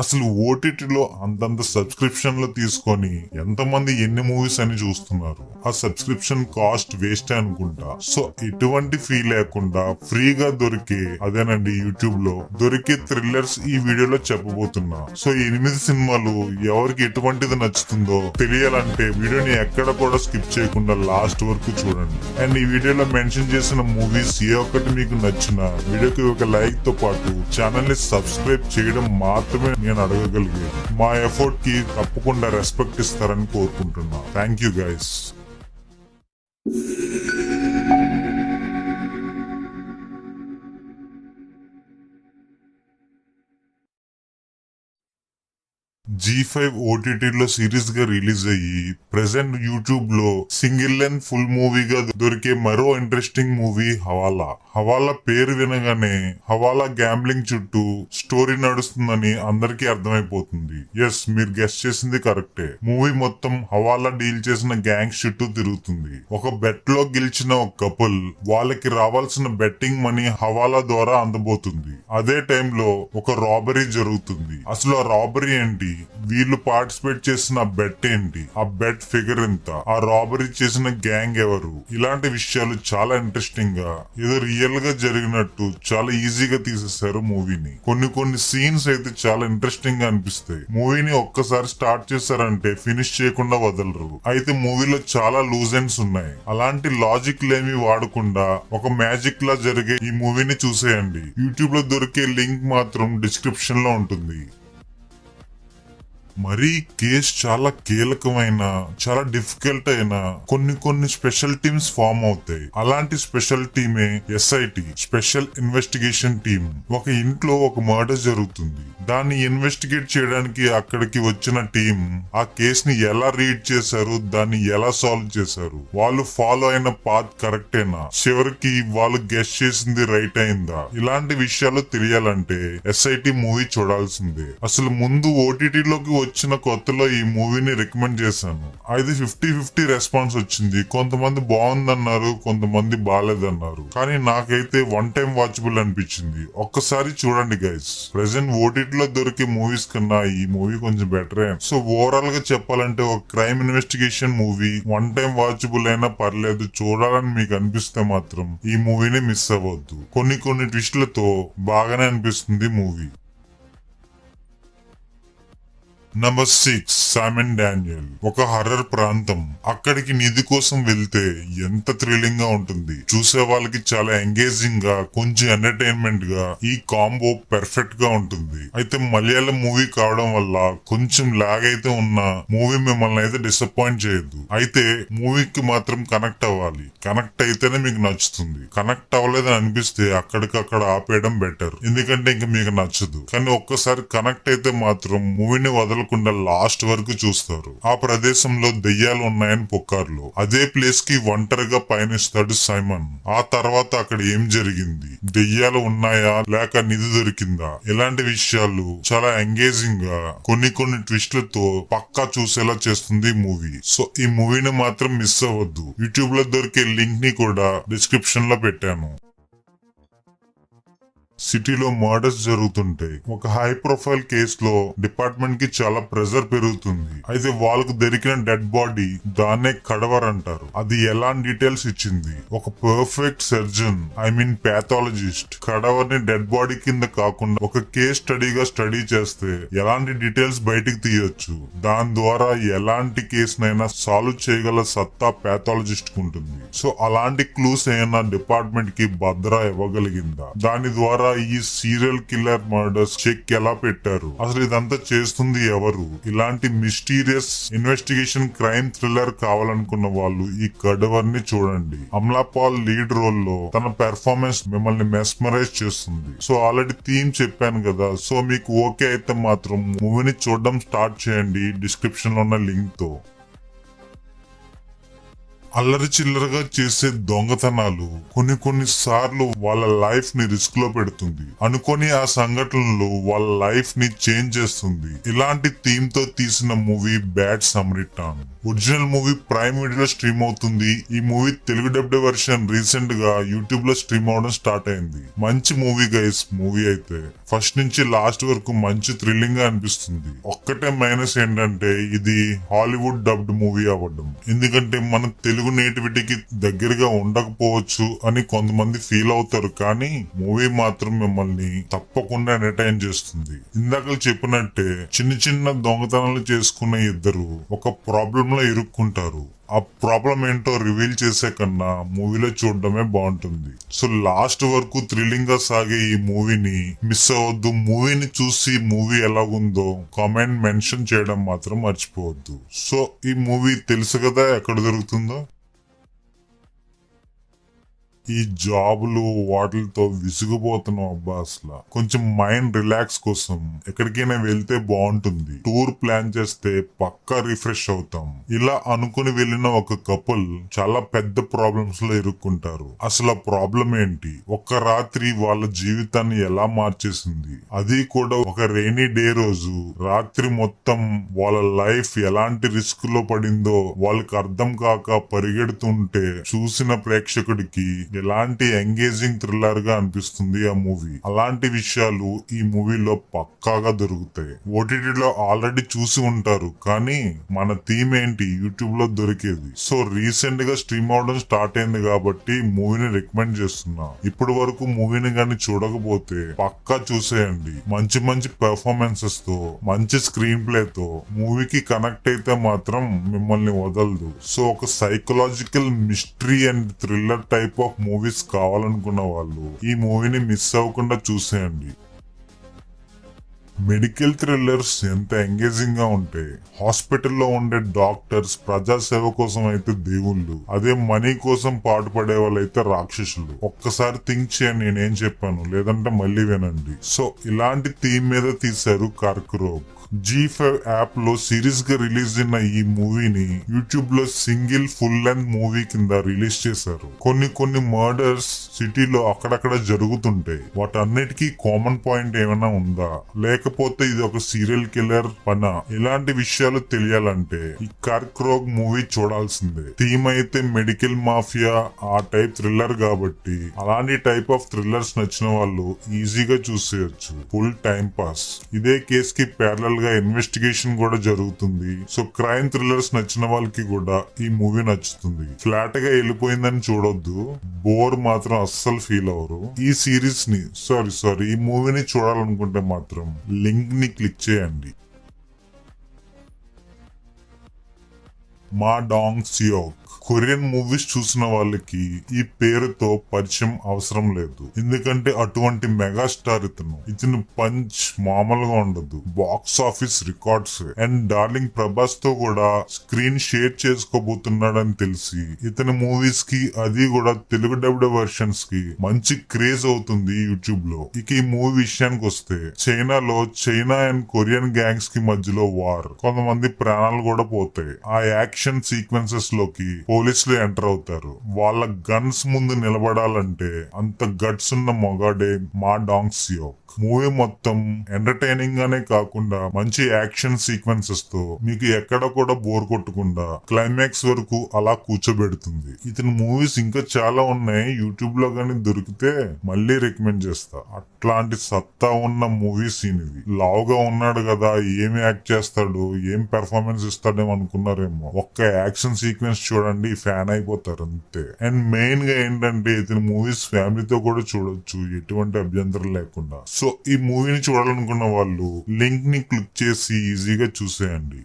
అసలు ఓటీటీలో అంతంత సబ్స్క్రిప్షన్లు తీసుకొని ఎంతమంది ఎన్ని మూవీస్ అని చూస్తున్నారు. ఆ సబ్స్క్రిప్షన్ కాస్ట్ వేస్ట్ అనుకుంటా. సో ఎటువంటి ఫీ లేకుండా ఫ్రీగా దొరికే అదేనండి యూట్యూబ్ లో దొరికే థ్రిల్లర్స్ ఈ వీడియోలో చెప్పబోతున్నా. సో 8 సినిమాలు ఎవరికి ఎటువంటిది నచ్చుతుందో తెలియాలంటే వీడియోని ఎక్కడ కూడా స్కిప్ చేయకుండా లాస్ట్ వరకు చూడండి. అండ్ ఈ వీడియోలో మెన్షన్ చేసిన మూవీస్ ఏ ఒక్కటి మీకు నచ్చిన వీడియోకి ఒక లైక్ తో పాటు ఛానల్ ని సబ్స్క్రైబ్ చేయడం మాత్రమే నేను అడగగలిగేది. మా ఎఫర్ట్ కి తప్పకుండా రెస్పెక్ట్ ఇస్తారని కోరుకుంటున్నా. Thank you guys. G5 ఓటీటీలో సిరీస్ గా రిలీజ్ అయ్యి ప్రెసెంట్ యూట్యూబ్ లో సింగిల్ లెన్ ఫుల్ మూవీగా దొరికే మరో ఇంట్రెస్టింగ్ మూవీ హవాలా. హవాలా పేరు వినగానే హవాలా గ్యాంబ్లింగ్ చుట్టూ స్టోరీ నడుస్తుందని అందరికీ అర్థమైపోతుంది. ఎస్, మీరు గెస్ చేసింది కరెక్టే. మూవీ మొత్తం హవాలా డీల్ చేసిన గ్యాంగ్స్ చుట్టూ తిరుగుతుంది. ఒక బెట్ లో గెలిచిన ఒక కపుల్ వాళ్ళకి రావాల్సిన బెట్టింగ్ మనీ హవాలా ద్వారా అందబోతుంది. అదే టైంలో ఒక రాబరీ జరుగుతుంది. అసలు ఆ రాబరీ ఏంటి, వీళ్ళు పార్టిసిపేట్ చేసిన బెట్ ఏంటి, ఆ బెట్ ఫిగర్ ఎంత, ఆ రాబరీ చేసిన గ్యాంగ్ ఎవరు, ఇలాంటి విషయాలు చాలా ఇంట్రెస్టింగ్ గా ఏదో రియల్ గా జరిగినట్టు చాలా ఈజీగా తీసేశారు మూవీని. కొన్ని సీన్స్ అయితే చాలా ఇంట్రెస్టింగ్ గా అనిపిస్తాయి. మూవీని ఒక్కసారి స్టార్ట్ చేశారంటే ఫినిష్ చేయకుండా వదలరు. అయితే మూవీలో చాలా లూజ్ ఎండ్స్ ఉన్నాయి. అలాంటి లాజిక్ లేమి వాడకుండా ఒక మ్యాజిక్ లా జరిగే ఈ మూవీని చూసేయండి. యూట్యూబ్ లో దొరికే లింక్ మాత్రం డిస్క్రిప్షన్ లో ఉంటుంది. మరీ కేసు చాలా కీలకమైన చాలా డిఫికల్ట్ అయిన కొన్ని స్పెషల్ టీమ్స్ ఫామ్ అవుతాయి. అలాంటి స్పెషల్ టీమే SIT, స్పెషల్ ఇన్వెస్టిగేషన్ టీమ్. ఒక ఇంట్లో ఒక మర్డర్ జరుగుతుంది. దాన్ని ఇన్వెస్టిగేట్ చేయడానికి అక్కడికి వచ్చిన టీం ఆ కేసుని ఎలా రీడ్ చేశారు, దాన్ని ఎలా సాల్వ్ చేశారు, వాళ్ళు ఫాలో అయిన పాత్ కరెక్టేనా, చివరికి వాళ్ళు గెస్ చేసింది రైట్ అయిందా, ఇలాంటి విషయాలు తెలియాలంటే SIT మూవీ చూడాల్సిందే. అసలు ముందు ఓటీటీలోకి వచ్చిన కొత్తలో ఈ మూవీని రికమెండ్ చేశాను. అది 50-50 రెస్పాన్స్ వచ్చింది. కొంతమంది బాగుందన్నారు, కొంతమంది బాగాలేదన్నారు. కానీ నాకైతే వన్ టైం వాచబుల్ అనిపించింది. ఒక్కసారి చూడండి గైస్. ప్రెసెంట్ ఓటీటీలో దొరికే మూవీస్ కన్నా ఈ మూవీ కొంచెం బెటరే. సో ఓవరాల్ గా చెప్పాలంటే ఒక crime investigation movie one time watchable అయినా పర్లేదు. చూడాలని మీకు అనిపిస్తే మాత్రం ఈ మూవీని మిస్ అవ్వద్దు. కొన్ని ట్విస్ట్లతో బాగానే అనిపిస్తుంది మూవీ. Number 6, సామన్ Daniel. ఒక హర్రర్ ప్రాంతం. అక్కడికి నిధి కోసం వెళ్తే ఎంత థ్రిల్లింగ్ గా ఉంటుంది. చూసే వాళ్ళకి చాలా ఎంగేజింగ్ గా, కొంచెం ఎంటర్టైన్మెంట్ గా ఈ కాంబో పెర్ఫెక్ట్ గా ఉంటుంది. అయితే మలయాళం మూవీ కావడం వల్ల కొంచెం లాగ్ అయితే ఉన్న మూవీ మిమ్మల్ని అయితే డిసప్పాయింట్ చేయొద్దు. అయితే మూవీకి మాత్రం కనెక్ట్ అవ్వాలి. కనెక్ట్ అయితేనే మీకు నచ్చుతుంది. కనెక్ట్ అవ్వలేదని అనిపిస్తే అక్కడికక్కడ ఆపేయడం బెటర్. ఎందుకంటే ఇంక మీకు నచ్చదు. కానీ ఒక్కసారి కనెక్ట్ అయితే మాత్రం మూవీని వదలకుండా లాస్ట్ వరకు చూస్తారు. ఆ ప్రదేశంలో దెయ్యాలు ఉన్నాయని పుకార్లు. అదే ప్లేస్ కి ఒంటరిగా పయనిస్తాడు సైమన్. ఆ తర్వాత అక్కడ ఏం జరిగింది, దెయ్యాలు ఉన్నాయా లేక నిధి దొరికిందా, ఇలాంటి విషయాలు చాలా ఎంగేజింగ్ గా కొన్ని ట్విస్ట్లతో పక్కా చూసేలా చేస్తుంది మూవీ. సో ఈ మూవీని మాత్రం మిస్ అవ్వద్దు. యూట్యూబ్ లో దొరికే లింక్ ని కూడా డిస్క్రిప్షన్ లో పెట్టాను. సిటీలో మర్డర్స్ జరుగుతుంటాయి. ఒక హై ప్రొఫైల్ కేసులో డిపార్ట్మెంట్ కి చాలా ప్రెజర్ పెరుగుతుంది. అయితే వాళ్ళకు దొరికిన డెడ్ బాడీ దాన్నే కడవర్ అంటారు. అది ఎలాంటి డీటెయిల్స్ ఇచ్చింది. ఒక perfect surgeon, I mean pathologist కడవర్ ని డెడ్ బాడీ కింద కాకుండా ఒక కేస్ స్టడీగా స్టడీ చేస్తే ఎలాంటి డీటెయిల్స్ బయటికి తీయొచ్చు. దాని ద్వారా ఎలాంటి కేసునైనా సాల్వ్ చేయగల సత్తా ప్యాథాలజిస్ట్ కు ఉంటుంది. సో అలాంటి క్లూస్ ఏమైనా డిపార్ట్మెంట్ కి భద్ర ఇవ్వగలిగిందా, దాని ద్వారా ఈ సీరియల్ కిల్లర్ మర్డర్స్ చెక్ ఎలా పెట్టారు, అసలు ఇదంతా చేస్తుంది ఎవరు, ఇలాంటి మిస్టీరియస్ ఇన్వెస్టిగేషన్ క్రైమ్ థ్రిల్లర్ కావాలనుకున్న వాళ్ళు ఈ కడవర్ ని చూడండి. అమలా పాల్ లీడ్ రోల్ లో తన పెర్ఫార్మెన్స్ మిమ్మల్ని మెస్మరైజ్ చేస్తుంది. సో ఆల్రెడీ థీమ్ చెప్పాను కదా. సో మీకు ఓకే అయితే మాత్రం మూవీని చూడడం స్టార్ట్ చేయండి డిస్క్రిప్షన్ లో ఉన్న లింక్ తో. అల్లరి చిల్లరగా చేసే దొంగతనాలు కొన్ని సార్లు వాళ్ళ లైఫ్ ని రిస్క్ లో పెడుతుంది. అనుకోని ఆ సంఘటనలు వాళ్ళ లైఫ్ ని చేంజ్ చేస్తుంది. ఇలాంటి థీమ్ తో తీసిన movie Bad Samaritan. Original movie Prime వీడియోలో స్ట్రీమ్ అవుతుంది. ఈ movie Telugu dubbed version recent గా యూట్యూబ్ లో స్ట్రీమ్ అవడం స్టార్ట్ అయింది. మంచి మూవీ గైస్. మూవీ అయితే ఫస్ట్ నుంచి లాస్ట్ వరకు మంచి థ్రిల్లింగ్ గా అనిపిస్తుంది. ఒక్కటే మైనస్ ఏంటంటే ఇది హాలీవుడ్ డబ్డ్ మూవీ అవ్వడం. ఎందుకంటే మన తెలుగు నేటివిటీకి దగ్గరగా ఉండకపోవచ్చు అని కొంతమంది ఫీల్ అవుతారు. కానీ మూవీ మాత్రం మిమ్మల్ని తప్పకుండా ఎంటర్టైన్ చేస్తుంది. ఇందాక చెప్పినట్టే చిన్న దొంగతనాలు చేసుకున్న ఇద్దరు ఒక ప్రాబ్లం లో ఇరుక్కుంటారు. ఆ ప్రాబ్లం ఏంటో రివీల్ చేసే కన్నా మూవీలో చూడడమే బాగుంటుంది. సో లాస్ట్ వరకు థ్రిల్లింగ్ గా సాగే ఈ మూవీని మిస్ అవ్వద్దు. మూవీని చూసి మూవీ ఎలాగుందో కామెంట్ మెన్షన్ చేయడం మాత్రం మర్చిపోవద్దు. సో ఈ మూవీ తెలుసు కదా ఎక్కడ దొరుకుతుందో. ఈ జాబులు వాటిలతో విసిగిపోతున్నాం అబ్బా. అసలు కొంచెం మైండ్ రిలాక్స్ కోసం ఎక్కడికైనా వెళ్తే బాగుంటుంది. టూర్ ప్లాన్ చేస్తే పక్కా రిఫ్రెష్ అవుతాం. ఇలా అనుకుని వెళ్ళిన ఒక కపుల్ చాలా పెద్ద ప్రాబ్లమ్స్ లో ఇరుక్కుంటారు. అసలు ఆ ప్రాబ్లం ఏంటి, ఒక్క రాత్రి వాళ్ళ జీవితాన్ని ఎలా మార్చేసింది, అది కూడా ఒక రెయినీ డే రోజు రాత్రి మొత్తం వాళ్ళ లైఫ్ ఎలాంటి రిస్క్ లో పడిందో వాళ్ళకి అర్థం కాక పరిగెడుతుంటే చూసిన ప్రేక్షకుడికి ఎలాంటి ఎంగేజింగ్ థ్రిల్లర్ గా అనిపిస్తుంది ఆ మూవీ. అలాంటి విషయాలు ఈ మూవీలో పక్కాగా దొరుకుతాయి. ఓటీటీలో ఆల్రెడీ చూసి ఉంటారు. కానీ మన థీమ్ ఏంటి యూట్యూబ్ లో దొరికేది. సో రీసెంట్ గా స్ట్రీమ్ అవడం స్టార్ట్ అయింది కాబట్టి మూవీని రికమెండ్ చేస్తున్నా. ఇప్పటి వరకు మూవీని గాని చూడకపోతే పక్కా చూసేయండి. మంచి పెర్ఫార్మెన్సెస్ తో మంచి స్క్రీన్ ప్లే తో మూవీకి కనెక్ట్ అయితే మాత్రం మిమ్మల్ని వదలదు. సో ఒక psychological mystery and thriller type of movies కావాలనుకున్న వాళ్ళు ఈ మూవీని మిస్ అవ్వకుండా చూసేయండి. మెడికల్ థ్రిల్లర్స్ ఎంత ఎంగేజింగ్ గా ఉంటాయి. హాస్పిటల్లో ఉండే డాక్టర్స్ ప్రజాసేవ కోసం అయితే దేవుళ్ళు, అదే మనీ కోసం పాటుపడే వాళ్ళైతే రాక్షసులు. ఒక్కసారి థింక్ చేయండి నేనేం చెప్పాను, లేదంటే మళ్ళీ వినండి. సో ఇలాంటి థీమ్ మీద తీశారు కర్కరోగ్. G5 యాప్ లో సిరీస్ గా రిలీజ్ అయిన ఈ మూవీని యూట్యూబ్ లో సింగిల్ ఫుల్ లెంత్ మూవీ కింద రిలీజ్ చేశారు. కొన్ని మర్డర్స్ సిటీలో అక్కడక్కడ జరుగుతుంటాయి. వాటన్నిటికీ కామన్ పాయింట్ ఏమైనా ఉందా, లేకపోతే ఇది ఒక సీరియల్ కిల్లర్ పనా, ఇలాంటి విషయాలు తెలియాలంటే ఈ కర్కరోగ్ మూవీ చూడాల్సిందే. థీమ్ అయితే మెడికల్ మాఫియా ఆ టైప్ థ్రిల్లర్ కాబట్టి అలాంటి టైప్ ఆఫ్ థ్రిల్లర్స్ నచ్చిన వాళ్ళు ఈజీగా చూసేయచ్చు. Full time pass. ఇదే కేస్ కి ప్యారలల్ గా ఇన్వెస్టిగేషన్ కూడా జరుగుతుంది. సో క్రైమ్ థ్రిల్లర్స్ నచ్చిన వాళ్ళకి కూడా ఈ మూవీ నచ్చుతుంది. ఫ్లాట్ గా వెళ్ళిపోయిందని చూడొద్దు, బోర్ మాత్రం అస్సలు ఫీల్ అవరు. ఈ సిరీస్ ని సారీ ఈ మూవీని చూడాలనుకుంటే మాత్రం లింక్ ని క్లిక్ చేయండి. మా డాంగ్ సియోక్. కొరియన్ మూవీస్ చూసిన వాళ్ళకి ఈ పేరుతో పరిచయం అవసరం లేదు. ఎందుకంటే అటువంటి మెగాస్టార్ ఇతను పంచ్ మామూలుగా ఉండదు. Box office records and darling Prabhas తో కూడా స్క్రీన్ షేర్ చేసుకోబోతున్నాడని తెలిసి ఇతని మూవీస్ కి, అది కూడా తెలుగు డబ్డ్ వెర్షన్స్ కి మంచి క్రేజ్ అవుతుంది యూట్యూబ్ లో. ఇక ఈ మూవీ విషయానికి వస్తే చైనాలో చైనా అండ్ కొరియన్ గ్యాంగ్స్ కి మధ్యలో వార్, కొంతమంది ప్రాణాలు కూడా పోతాయి. ఆ యాక్షన్ సీక్వెన్సెస్ లోకి పోలీసులు ఎంటర్ అవుతారు. వాళ్ళ గన్స్ ముందు నిలబడాలంటే అంత గట్స్ ఉన్న మొగాడే మా డాంగ్ సియోక్. మూవీ మొత్తం ఎంటర్టైనింగ్ గానే కాకుండా మంచి యాక్షన్ సీక్వెన్సెస్ తో మీకు ఎక్కడ కూడా బోర్ కొట్టకుండా క్లైమాక్స్ వరకు అలా కూర్చోబెడుతుంది. ఇతని మూవీస్ ఇంకా చాలా ఉన్నాయి. యూట్యూబ్ లో గానీ దొరికితే మళ్ళీ రికమెండ్ చేస్తా. అట్లాంటి సత్తా ఉన్న మూవీస్ ఇవి. లావుగా ఉన్నాడు కదా, ఏమి యాక్ట్ చేస్తాడు, ఏం పెర్ఫార్మెన్స్ ఇస్తాడేమో అనుకున్నారేమో. ఒక్క యాక్షన్ సీక్వెన్స్ చూడండి, ఫ్యాన్ అయిపోతారు అంతే. అండ్ మెయిన్ గా ఏంటంటే ఇతని మూవీస్ ఫ్యామిలీతో కూడా చూడొచ్చు, ఎటువంటి అభ్యంతరం లేకుండా. సో ఈ మూవీని చూడాలనుకున్న వాళ్ళు లింక్ ని క్లిక్ చేసి ఈజీగా చూసేయండి.